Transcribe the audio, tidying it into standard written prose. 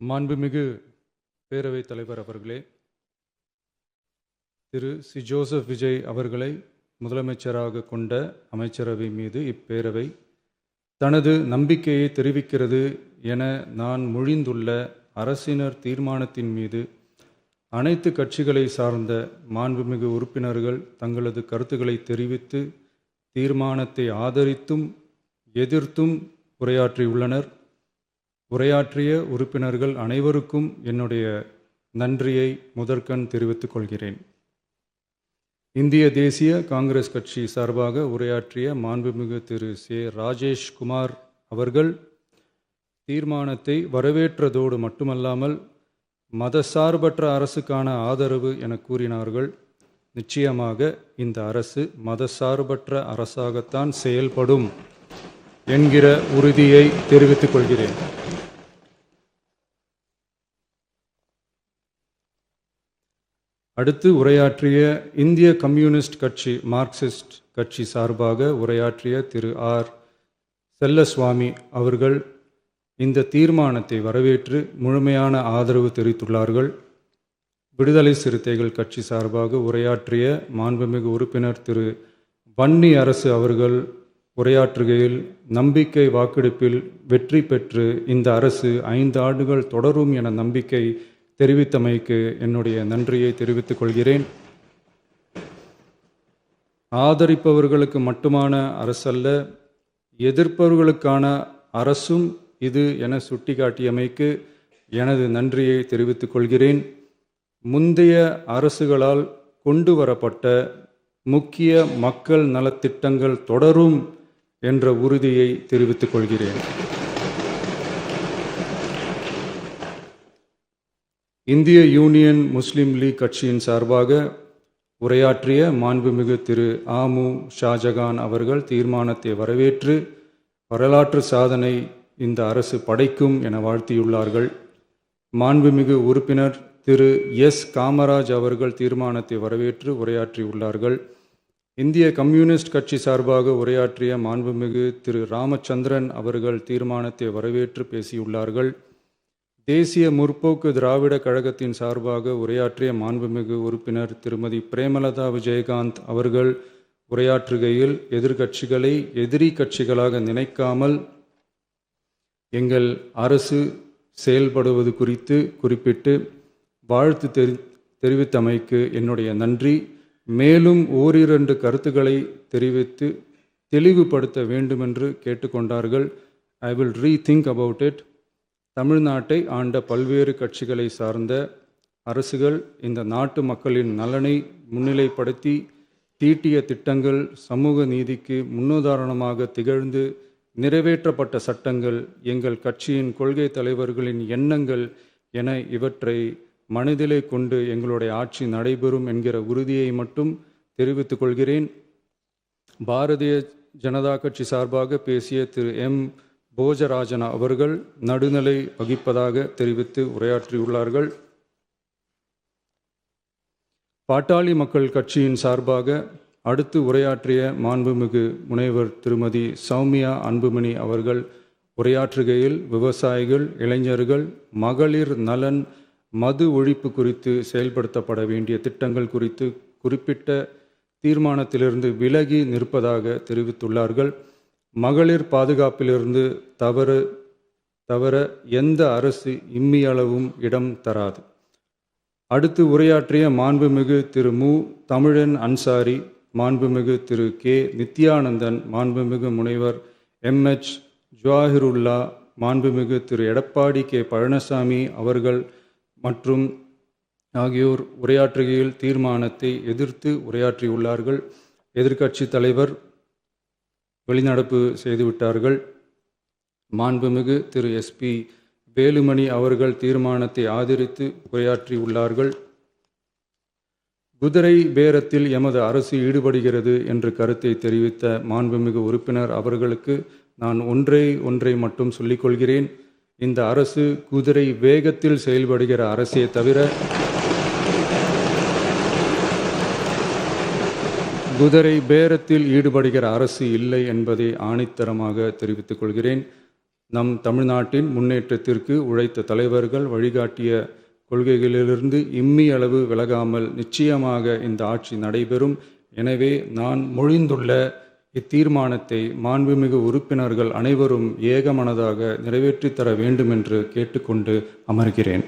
மாண்புமிகு பேரவைத் தலைவர் அவர்களே, திரு சி. ஜோசப் விஜய் அவர்களை முதலமைச்சராக கொண்ட அமைச்சரவை மீது இப்பேரவை தனது நம்பிக்கையை தெரிவிக்கிறது என நான் மொழிந்துள்ள அரசினர் தீர்மானத்தின் மீது அனைத்து கட்சிகளை சார்ந்த மாண்புமிகு உறுப்பினர்கள் தங்களது கருத்துக்களை தெரிவித்து தீர்மானத்தை ஆதரித்தும் எதிர்த்தும் உரையாற்றியுள்ளனர். உரையாற்றிய உறுப்பினர்கள் அனைவருக்கும் என்னுடைய நன்றியை முதற்கண் தெரிவித்துக் கொள்கிறேன். இந்திய தேசிய காங்கிரஸ் கட்சி சார்பாக உரையாற்றிய மாண்புமிகு திரு சே. ராஜேஷ்குமார் அவர்கள் தீர்மானத்தை வரவேற்றதோடு மட்டுமல்லாமல் மதசார்பற்ற அரசுக்கான ஆதரவு என கூறினார்கள். நிச்சயமாக இந்த அரசு மதசார்பற்ற அரசாகத்தான் செயல்படும் என்கிற உறுதியை தெரிவித்துக் கொள்கிறேன். அடுத்து உரையாற்றிய இந்திய கம்யூனிஸ்ட் கட்சி மார்க்சிஸ்ட் கட்சி சார்பாக உரையாற்றிய திரு ஆர். செல்லசுவாமி அவர்கள் இந்த தீர்மானத்தை வரவேற்று முழுமையான ஆதரவு தெரிவித்துள்ளார்கள். விடுதலை சிறுத்தைகள் கட்சி சார்பாக உரையாற்றிய மாண்புமிகு உறுப்பினர் திரு வன்னி அரசு அவர்கள் உரையாற்றுகையில் நம்பிக்கை வாக்கெடுப்பில் வெற்றி பெற்று இந்த அரசு 5 ஆண்டுகள் தொடரும் என நம்பிக்கை தெரிவித்தமைக்கு என்னுடைய நன்றியை தெரிவித்துக் கொள்கிறேன். ஆதரிப்பவர்களுக்கு மட்டுமான அரசல்ல, எதிர்ப்பவர்களுக்கான அரசும் இது என சுட்டிக்காட்டியமைக்கு எனது நன்றியை தெரிவித்துக் கொள்கிறேன். முந்தைய அரசுகளால் கொண்டு வரப்பட்ட முக்கிய மக்கள் நலத்திட்டங்கள் தொடரும் என்ற உறுதியை தெரிவித்துக் கொள்கிறேன். இந்திய யூனியன் முஸ்லீம் லீக் கட்சியின் சார்பாக உரையாற்றிய மாண்புமிகு திரு ஆமு ஷாஜகான் அவர்கள் தீர்மானத்தை வரவேற்று வரலாற்று சாதனை இந்த அரசு படைக்கும் என வாழ்த்தியுள்ளார்கள். மாண்புமிகு உறுப்பினர் திரு எஸ். காமராஜ் அவர்கள் தீர்மானத்தை வரவேற்று உரையாற்றியுள்ளார்கள். இந்திய கம்யூனிஸ்ட் கட்சி சார்பாக உரையாற்றிய மாண்புமிகு திரு ராமச்சந்திரன் அவர்கள் தீர்மானத்தை வரவேற்று பேசியுள்ளார்கள். தேசிய முற்போக்கு திராவிட கழகத்தின் சார்பாக உரையாற்றிய மாண்புமிகு உறுப்பினர் திருமதி பிரேமலதா விஜயகாந்த் அவர்கள் உரையாற்றுகையில் எதிர்கட்சிகளை எதிரி கட்சிகளாக நினைக்காமல் எங்கள் அரசு செயல்படுவது குறித்து குறிப்பிட்டு வாழ்த்து தெரிவித்தமைக்கு என்னுடைய நன்றி. மேலும் ஓரிரண்டு கருத்துக்களை தெரிவித்து தெளிவுபடுத்த வேண்டுமென்று கேட்டுக்கொண்டார்கள். I will rethink about it. தமிழ்நாட்டை ஆண்ட பல்வேறு கட்சிகளை சார்ந்த அரசுகள் இந்த நாட்டு மக்களின் நலனை முன்னிலைப்படுத்தி தீட்டிய திட்டங்கள் சமூக நீதிக்கு முன்னுதாரணமாக திகழ்ந்து நிறைவேற்றப்பட்ட சட்டங்கள் எங்கள் கட்சியின் கொள்கை தலைவர்களின் எண்ணங்கள் என இவற்றை மனதிலே கொண்டு எங்களுடைய ஆட்சி நடைபெறும் என்கிற உறுதியை மட்டும் தெரிவித்துக் கொள்கிறேன். பாரதிய ஜனதா கட்சி சார்பாக பேசிய திரு எம். போஜராஜன் அவர்கள் நடுநிலை வகிப்பதாக தெரிவித்து உரையாற்றியுள்ளார்கள். பாட்டாளி மக்கள் கட்சியின் சார்பாக அடுத்து உரையாற்றிய மாண்புமிகு முனைவர் திருமதி சௌமியா அன்புமணி அவர்கள் உரையாற்றுகையில் விவசாயிகள், இளைஞர்கள், மகளிர் நலன், மது ஒழிப்பு குறித்து செயல்படுத்தப்பட வேண்டிய திட்டங்கள் குறித்து குறிப்பிட்ட தீர்மானத்திலிருந்து விலகி நிற்பதாக தெரிவித்துள்ளார்கள். மகளிர் பாதுகாப்பிலிருந்து தவிர எந்த அரசு இம்மியளவும் இடம் தராது. அடுத்து உரையாற்றிய மாண்புமிகு திரு மு. தமிழன் அன்சாரி, மாண்புமிகு திரு கே. நித்யானந்தன், மாண்புமிகு முனைவர் எம்.எச். ஜவாஹிருல்லா, மாண்புமிகு திரு எடப்பாடி கே. பழனிசாமி அவர்கள் மற்றும் ஆகியோர் உரையாற்றுகையில் தீர்மானத்தை எதிர்த்து உரையாற்றியுள்ளார்கள். எதிர்க்கட்சி தலைவர் வெளிநடப்பு செய்துவிட்டார்கள். மாண்புமிகு திரு எஸ்.பி. வேலுமணி அவர்கள் தீர்மானத்தை ஆதரித்து உரையாற்றியுள்ளார்கள். குதிரை பேரத்தில் எமது அரசு ஈடுபடுகிறது என்று கருத்தை தெரிவித்த மாண்புமிகு உறுப்பினர் அவர்களுக்கு நான் ஒன்றை மட்டும் சொல்லிக்கொள்கிறேன். இந்த அரசு குதிரை வேகத்தில் செயல்படுகிற அரசே தவிர குதிரை பேரத்தில் ஈடுபடுகிற அரசு இல்லை என்பதை ஆணித்தரமாக தெரிவித்துக் கொள்கிறேன். நம் தமிழ்நாட்டின் முன்னேற்றத்திற்கு உழைத்த தலைவர்கள் வழிகாட்டிய கொள்கைகளிலிருந்து இம்மி அளவு விலகாமல் நிச்சயமாக இந்த ஆட்சி நடைபெறும். எனவே நான் மொழிந்துள்ள இத்தீர்மானத்தை மாண்புமிகு உறுப்பினர்கள் அனைவரும் ஏகமனதாக நிறைவேற்றித் தர வேண்டுமென்று கேட்டுக்கொண்டு அமர்கிறேன்.